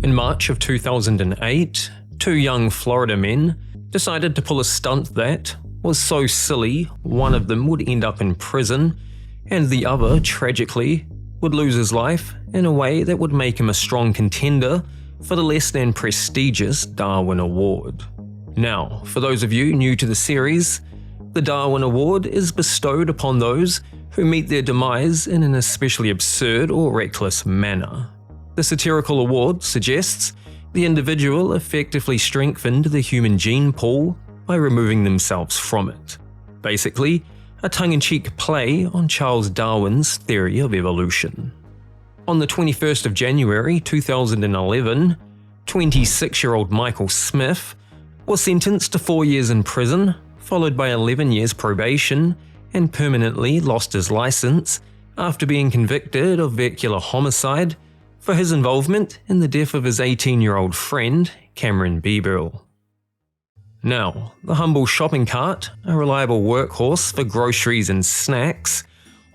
In March of 2008, two young Florida men decided to pull a stunt that was so silly one of them would end up in prison and the other, tragically, would lose his life in a way that would make him a strong contender for the less than prestigious Darwin Award. Now, for those of you new to the series, the Darwin Award is bestowed upon those who meet their demise in an especially absurd or reckless manner. The satirical award suggests the individual effectively strengthened the human gene pool by removing themselves from it. Basically, a tongue-in-cheek play on Charles Darwin's theory of evolution. On the 21st of January 2011, 26-year-old Michael Smith was sentenced to 4 years in prison, followed by 11 years probation, and permanently lost his license after being convicted of vehicular homicide for his involvement in the death of his 18-year-old friend, Cameron Beeble. Now, the humble shopping cart, a reliable workhorse for groceries and snacks,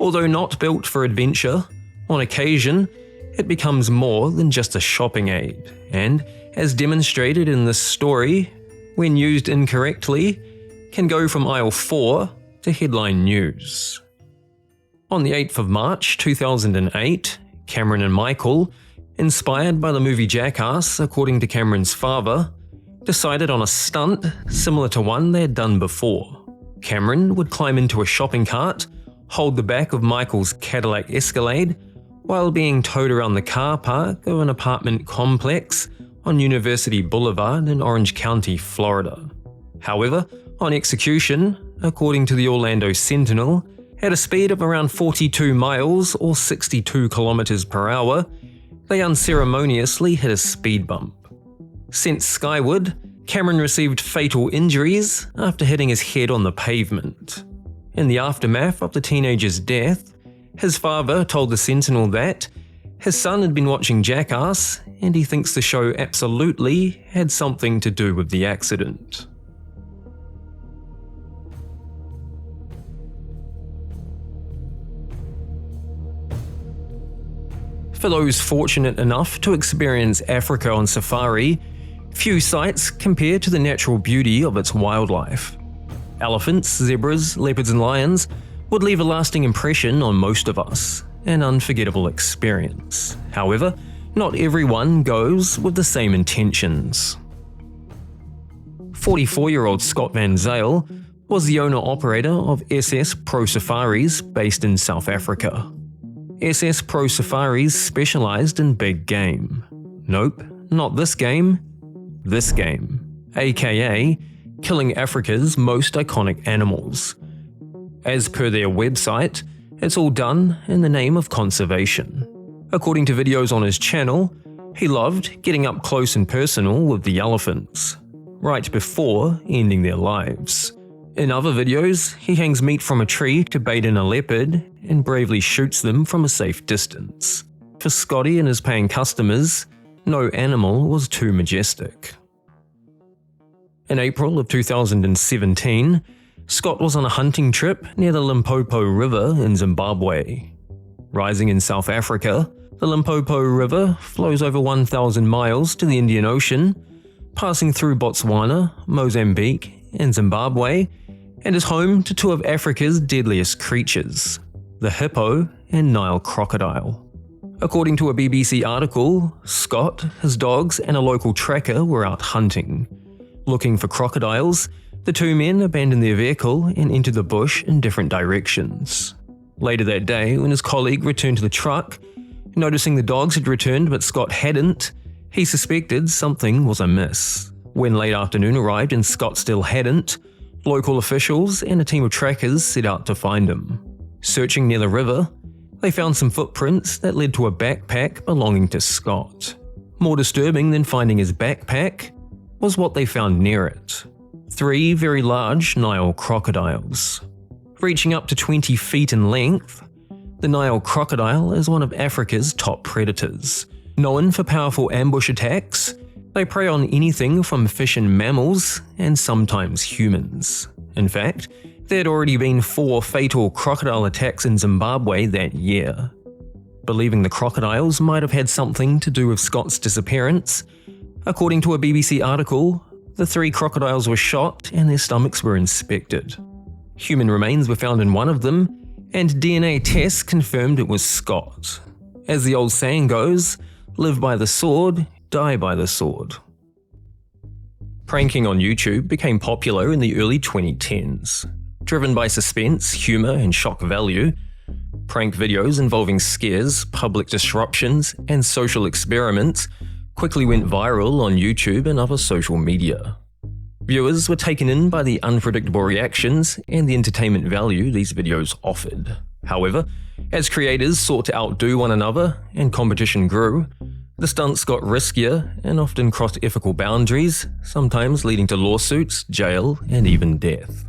although not built for adventure, on occasion, it becomes more than just a shopping aid, and, as demonstrated in this story, when used incorrectly, can go from aisle 4 to headline news. On the 8th of March 2008, Cameron and Michael, inspired by the movie Jackass according to Cameron's father, decided on a stunt similar to one they had done before. Cameron would climb into a shopping cart, hold the back of Michael's Cadillac Escalade, while being towed around the car park of an apartment complex on University Boulevard in Orange County, Florida. However, on execution, according to the Orlando Sentinel, at a speed of around 42 miles or 62 kilometers per hour, they unceremoniously hit a speed bump. Sent skyward, Cameron received fatal injuries after hitting his head on the pavement. In the aftermath of the teenager's death, his father told the Sentinel that his son had been watching Jackass and he thinks the show absolutely had something to do with the accident. For those fortunate enough to experience Africa on safari, few sights compare to the natural beauty of its wildlife. Elephants, zebras, leopards and lions would leave a lasting impression on most of us, an unforgettable experience. However, not everyone goes with the same intentions. 44-year-old Scott Van Zyl was the owner-operator of SS Pro Safaris based in South Africa. SS Pro Safaris specialized in big game. Nope, not this game, aka killing Africa's most iconic animals. As per their website, it's all done in the name of conservation. According to videos on his channel, he loved getting up close and personal with the elephants, right before ending their lives. In other videos, he hangs meat from a tree to bait in a leopard and bravely shoots them from a safe distance. For Scotty and his paying customers, no animal was too majestic. In April of 2017, Scott was on a hunting trip near the Limpopo River in Zimbabwe. Rising in South Africa, the Limpopo River flows over 1,000 miles to the Indian Ocean, passing through Botswana, Mozambique, and Zimbabwe, and is home to two of Africa's deadliest creatures, the hippo and Nile crocodile. According to a BBC article, Scott, his dogs, and a local tracker were out hunting. Looking for crocodiles, the two men abandoned their vehicle and entered the bush in different directions. Later that day, when his colleague returned to the truck, noticing the dogs had returned but Scott hadn't, he suspected something was amiss. When late afternoon arrived and Scott still hadn't, local officials and a team of trackers set out to find him. Searching near the river, they found some footprints that led to a backpack belonging to Scott. More disturbing than finding his backpack was what they found near it. 3 very large Nile crocodiles. Reaching up to 20 feet in length, the Nile crocodile is one of Africa's top predators. Known for powerful ambush attacks, they prey on anything from fish and mammals, and sometimes humans. In fact, there had already been 4 fatal crocodile attacks in Zimbabwe that year. believing the crocodiles might have had something to do with Scott's disappearance. According to a BBC article, the 3 crocodiles were shot and their stomachs were inspected. Human remains were found in one of them, and DNA tests confirmed it was Scott. As the old saying goes, live by the sword, die by the sword. Pranking on YouTube became popular in the early 2010s. Driven by suspense, humor, and shock value, prank videos involving scares, public disruptions, and social experiments quickly went viral on YouTube and other social media. Viewers were taken in by the unpredictable reactions and the entertainment value these videos offered. However, as creators sought to outdo one another and competition grew, the stunts got riskier and often crossed ethical boundaries, sometimes leading to lawsuits, jail, and even death.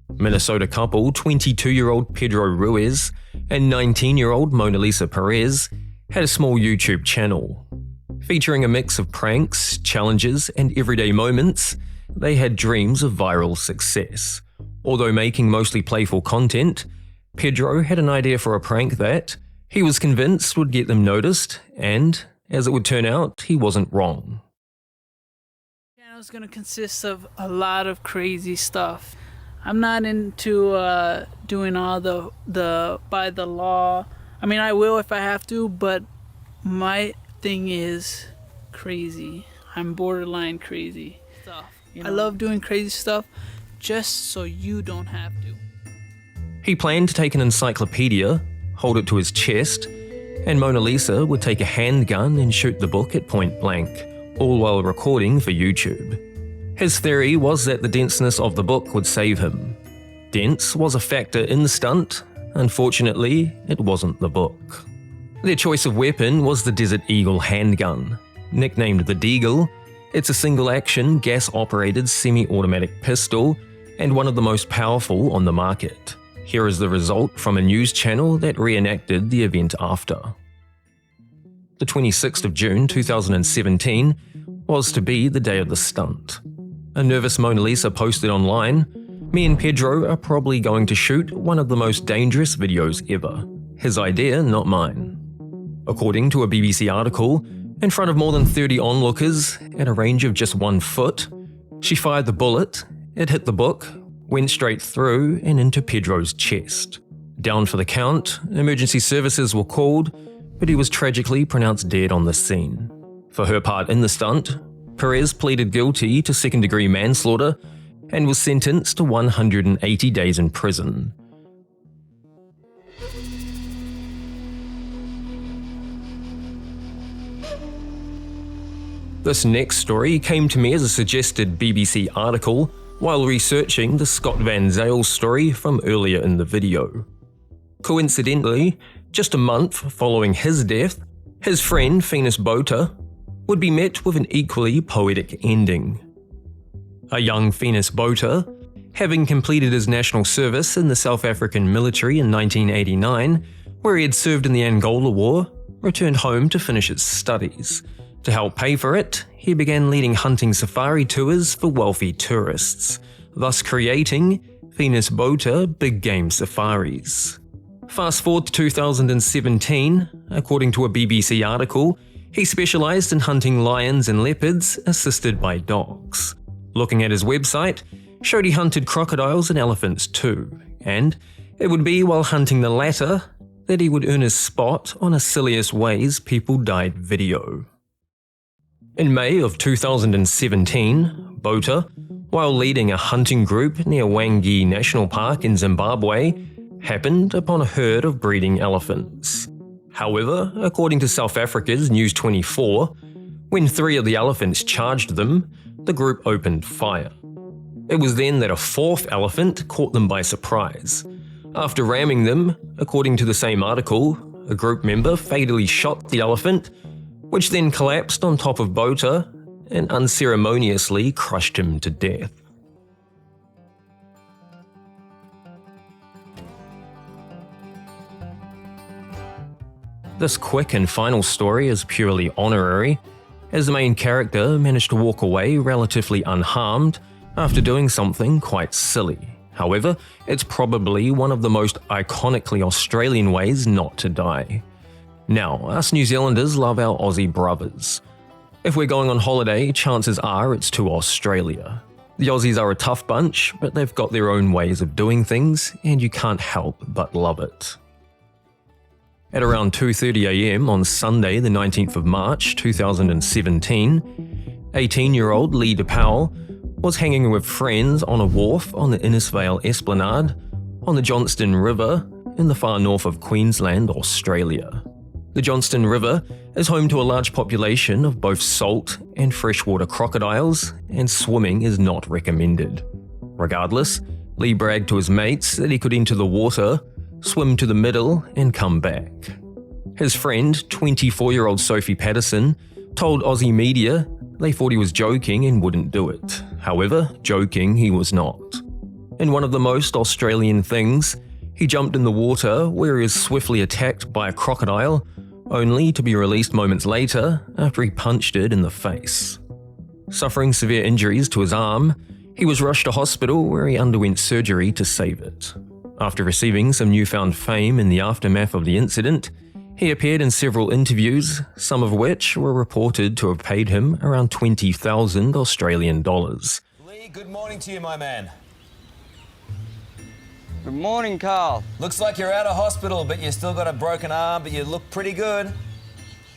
Minnesota couple 22-year-old Pedro Ruiz and 19-year-old Mona Lisa Perez had a small YouTube channel. Featuring a mix of pranks, challenges, and everyday moments, they had dreams of viral success. Although making mostly playful content, Pedro had an idea for a prank that he was convinced would get them noticed, and, as it would turn out, he wasn't wrong. The channel is going to consist of a lot of crazy stuff. I'm not into doing all the by the law. I mean, I will if I have to, but my thing is crazy. I'm borderline crazy stuff. I love doing crazy stuff just so you don't have to. He planned to take an encyclopedia, hold it to his chest, and Mona Lisa would take a handgun and shoot the book at point blank, all while recording for YouTube. His theory was that the denseness of the book would save him. Dense was a factor in the stunt. Unfortunately, it wasn't the book. Their choice of weapon was the Desert Eagle handgun. Nicknamed the Deagle, it's a single-action, gas-operated semi-automatic pistol and one of the most powerful on the market. Here is the result from a news channel that reenacted the event after. The 26th of June 2017 was to be the day of the stunt. A nervous Mona Lisa posted online, "Me and Pedro are probably going to shoot one of the most dangerous videos ever. His idea, not mine." According to a BBC article, in front of more than 30 onlookers at a range of just 1 foot, she fired the bullet, it hit the book, went straight through and into Pedro's chest. Down for the count, emergency services were called, but he was tragically pronounced dead on the scene. For her part in the stunt, Perez pleaded guilty to second-degree manslaughter and was sentenced to 180 days in prison. This next story came to me as a suggested BBC article while researching the Scott Van Zyl story from earlier in the video. Coincidentally, just a month following his death, his friend Venus Botha would be met with an equally poetic ending. A young Venus Botha, having completed his national service in the South African military in 1989, where he had served in the Angola War, returned home to finish his studies. To help pay for it, he began leading hunting safari tours for wealthy tourists, thus creating Venus Botha Big Game Safaris. Fast forward to 2017, according to a BBC article, he specialized in hunting lions and leopards assisted by dogs. Looking at his website, showed he hunted crocodiles and elephants too, and it would be while hunting the latter that he would earn his spot on a Silliest Ways People Died video. In May of 2017, Botha, while leading a hunting group near Wangi National Park in Zimbabwe, happened upon a herd of breeding elephants. However, according to South Africa's News 24, when 3 of the elephants charged them, the group opened fire. It was then that a 4th elephant caught them by surprise. After ramming them, according to the same article, a group member fatally shot the elephant, which then collapsed on top of Botha and unceremoniously crushed him to death. This quick and final story is purely honorary, as the main character managed to walk away relatively unharmed after doing something quite silly. However, it's probably one of the most iconically Australian ways not to die. Now, us New Zealanders love our Aussie brothers. If we're going on holiday, chances are it's to Australia. The Aussies are a tough bunch, but they've got their own ways of doing things, and you can't help but love it. At around 2:30 a.m. on Sunday, the 19th of March 2017, 18-year-old Lee DePowell was hanging with friends on a wharf on the Innisfail Esplanade on the Johnston River in the far north of Queensland, Australia. The Johnston River is home to a large population of both salt and freshwater crocodiles, and swimming is not recommended. Regardless, Lee bragged to his mates that he could enter the water, swim to the middle, and come back. His friend, 24-year-old Sophie Patterson, told Aussie media they thought he was joking and wouldn't do it. However, joking he was not. In one of the most Australian things, he jumped in the water where he was swiftly attacked by a crocodile, only to be released moments later after he punched it in the face. Suffering severe injuries to his arm, he was rushed to hospital where he underwent surgery to save it. After receiving some newfound fame in the aftermath of the incident, he appeared in several interviews, some of which were reported to have paid him around 20,000 Australian dollars. Lee, good morning to you, my man. Good morning, Carl. Looks like you're out of hospital, but you still got a broken arm, but you look pretty good.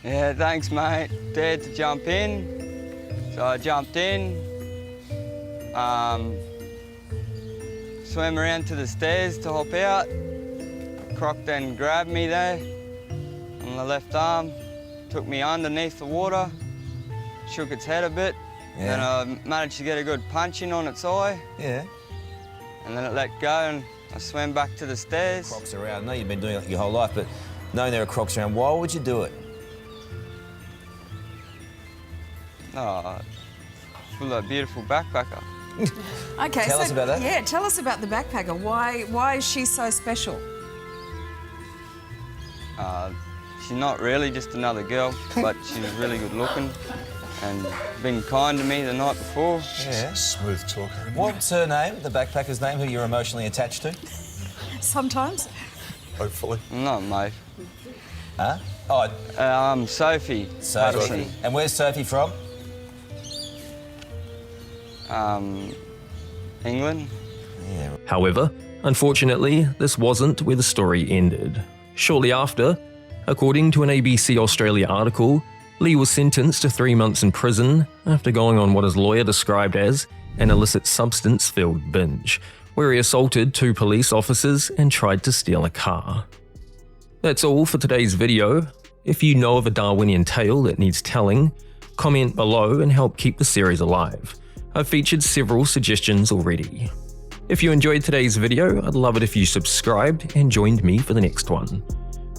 Yeah, thanks, mate. Dared to jump in, so I jumped in. Swam around to the stairs to hop out. Croc then grabbed me there on the left arm, took me underneath the water, shook its head a bit, Yeah. then I managed to get a good punch in on its eye, Yeah. and then it let go and I swam back to the stairs. Crocs around. I know you've been doing it your whole life, but knowing there are crocs around, why would you do it? Oh, for that beautiful backpacker. Okay, Tell us about that. Yeah, tell us about the backpacker. Why is she so special? She's not really just another girl, but she's really good looking and been kind to me the night before. Yeah. Smooth talker. Isn't What's her name, the backpacker's name, who you're emotionally attached to? Sometimes. he? Hopefully. Not mate. Huh? Oh, Sophie. Sophie. Patterson. And where's Sophie from? England. Yeah. However, unfortunately, this wasn't where the story ended. Shortly after, according to an ABC Australia article, Lee was sentenced to 3 months in prison after going on what his lawyer described as an illicit substance-filled binge, where he assaulted 2 police officers and tried to steal a car. That's all for today's video. If you know of a Darwinian tale that needs telling, comment below and help keep the series alive. I've featured several suggestions already. If you enjoyed today's video, I'd love it if you subscribed and joined me for the next one.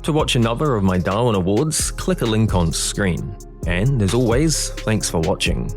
To watch another of my Darwin Awards, click a link on screen. And as always, thanks for watching.